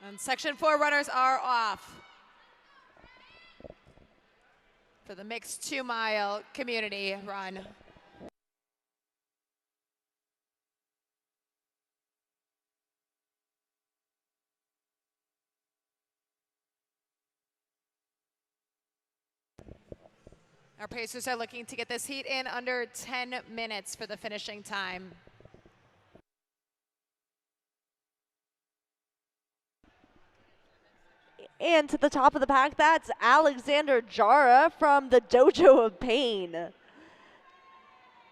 And Section 4 runners are off for the mixed 2-mile community run. Our pacers are looking to get this heat in under 10 minutes for the finishing time. And to the top of the pack, that's Alexander Jara from the Dojo of Pain.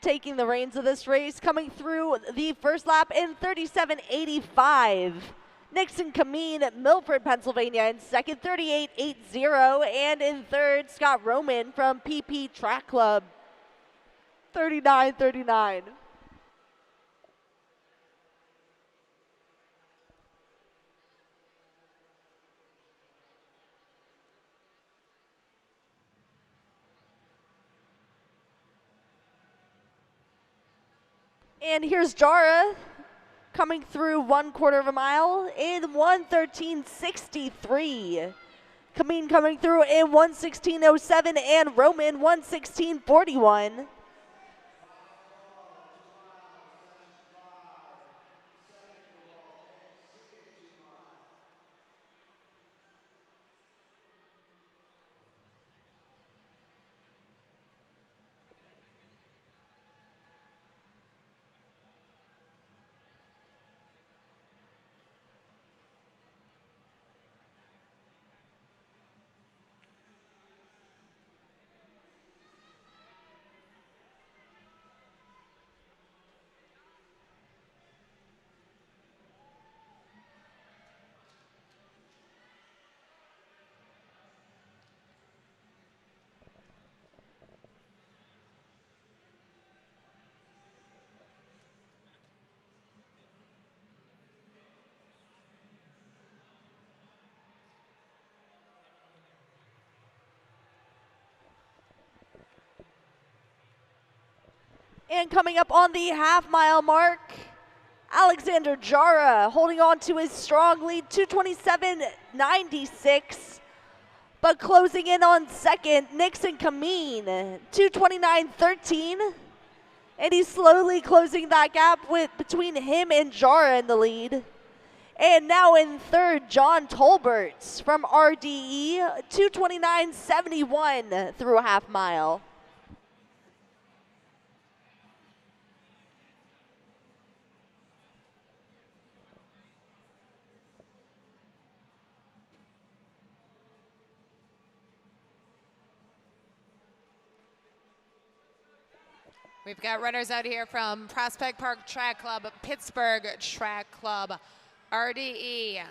Taking the reins of this race, coming through the first lap in 37.85. Nixon Kameen, Milford, Pennsylvania in second, 38.80. And in third, Scott Roman from PP Track Club, 39.39. And here's Jara coming through 1/4 of a mile in 1:13.63. Kameen coming through in 1:16.07 and Roman 1:16.41. And coming up on the half-mile mark, Alexander Jara holding on to his strong lead, 2:27.96. But closing in on second, Nixon Kameen, 2:29.13. And he's slowly closing that gap between him and Jara in the lead. And now in third, John Tolbert from RDE, 2:29.71 through a half mile. We've got runners out here from Prospect Park Track Club, Pittsburgh Track Club, RDE.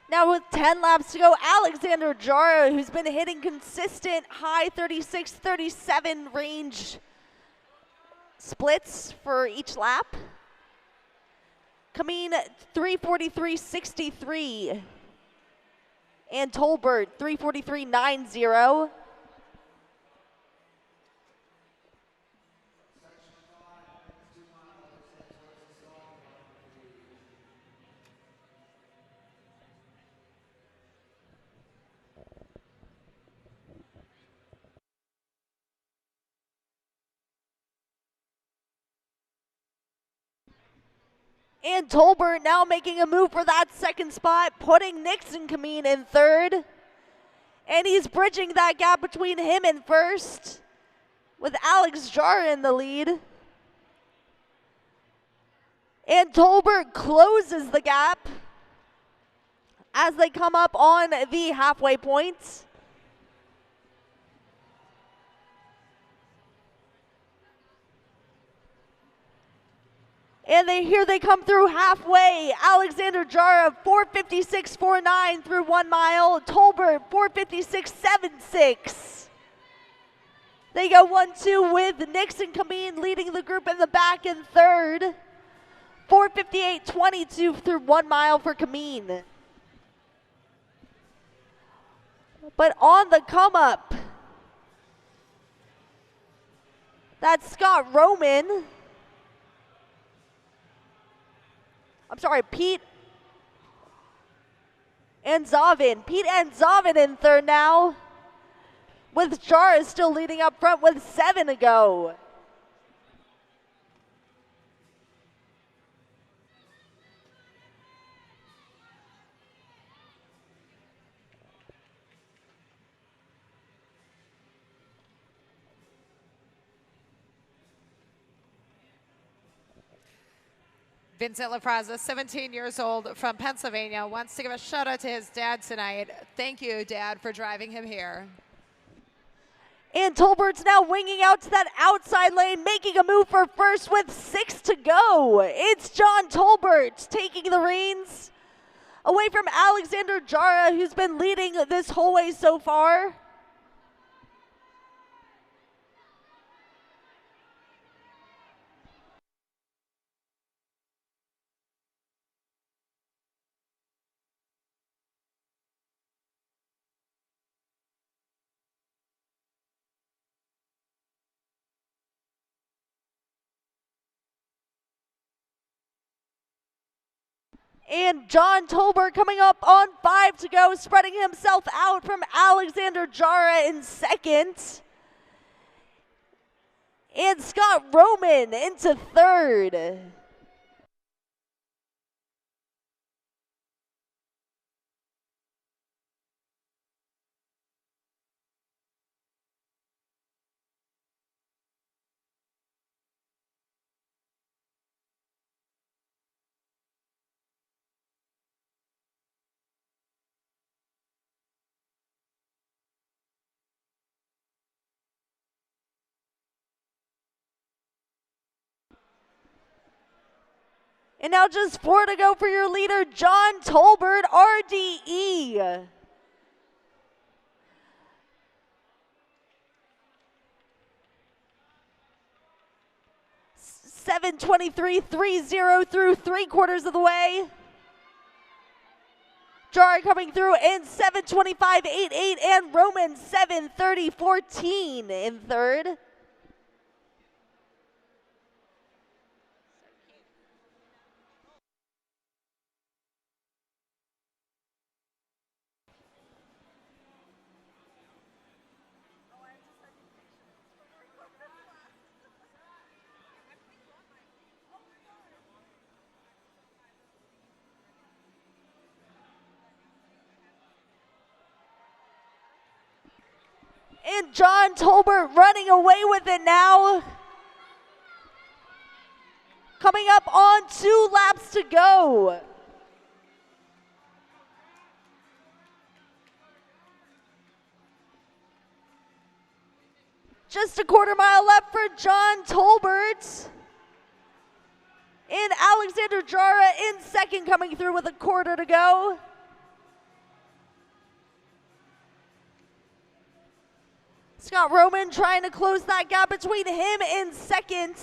Now with 10 laps to go, Alexander Jara, who's been hitting consistent high 36, 37 range splits for each lap. Kameen 3:43.63. And Tolbert 3:43.90. And Tolbert now making a move for that second spot, putting Nixon Kameen in third. And he's bridging that gap between him and first, with Alex Jara in the lead. And Tolbert closes the gap as they come up on the halfway point. And here they come through halfway. Alexander Jara, 4:56.49 through 1 mile. Tolbert, 4:56.76. They go 1-2 with Nixon Kameen leading the group in the back in third. 4:58.22 through 1 mile for Kameen. But on the come up, that's Scott Roman. I'm sorry, Pete Anzovin. Pete Anzovin in third now, with Jara still leading up front with 7 to go. Vincent LaFraza, 17 years old from Pennsylvania, wants to give a shout out to his dad tonight. Thank you, Dad, for driving him here. And Tolbert's now winging out to that outside lane, making a move for first with 6 to go. It's John Tolbert taking the reins away from Alexander Jara, who's been leading this whole way so far. And John Tolbert coming up on 5 to go, spreading himself out from Alexander Jara in second. And Scott Roman into third. And now just 4 to go for your leader, John Tolbert, RDE. $7:23.30 through 3/4 of the way. Jara coming through in 7:25.88 and Roman 7:30.14 in third. And John Tolbert running away with it now. Coming up on 2 laps to go. Just a 1/4 mile left for John Tolbert. And Alexander Jara in second, coming through with a 1/4 to go. Scott Roman trying to close that gap between him and second.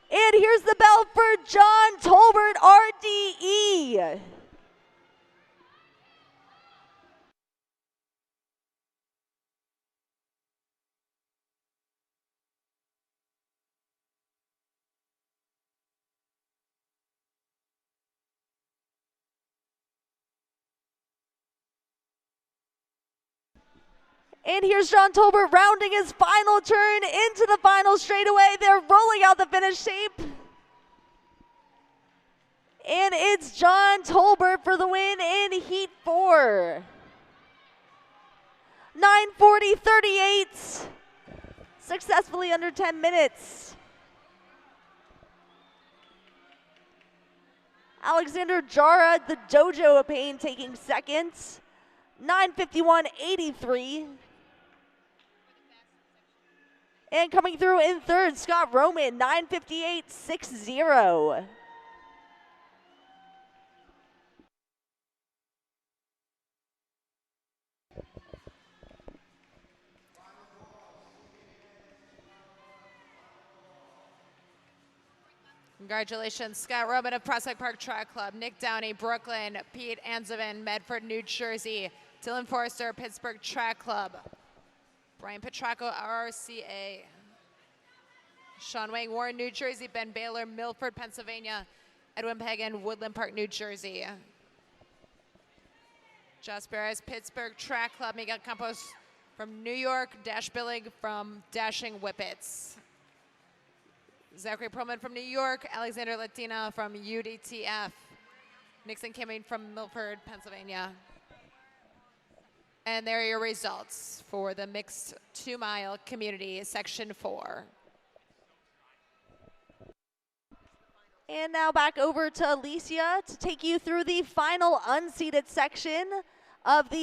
And here's the bell for John Tolbert, RDE. And here's John Tolbert rounding his final turn into the final straightaway. They're rolling out the finish tape. And it's John Tolbert for the win in Heat 4. 9:40.38. Successfully under 10 minutes. Alexander Jara, the Dojo of Pain, taking second. 9:51.83. And coming through in third, Scott Roman, 9:58.60. Congratulations, Scott Roman of Prospect Park Track Club, Nick Downey, Brooklyn, Pete Anzovin, Medford, New Jersey, Dylan Forrester, Pittsburgh Track Club, Brian Petracco, RRCA, Sean Wang, Warren, New Jersey, Ben Baylor, Milford, Pennsylvania, Edwin Pagan, Woodland Park, New Jersey. Josh Perez, Pittsburgh Track Club, Miguel Campos from New York, Dash Billing from Dashing Whippets. Zachary Perlman from New York, Alexander Latina from UDTF, Nixon Kimming from Milford, Pennsylvania. And there are your results for the mixed 2-mile community, Section 4. And now back over to Alicia to take you through the final unseated section of the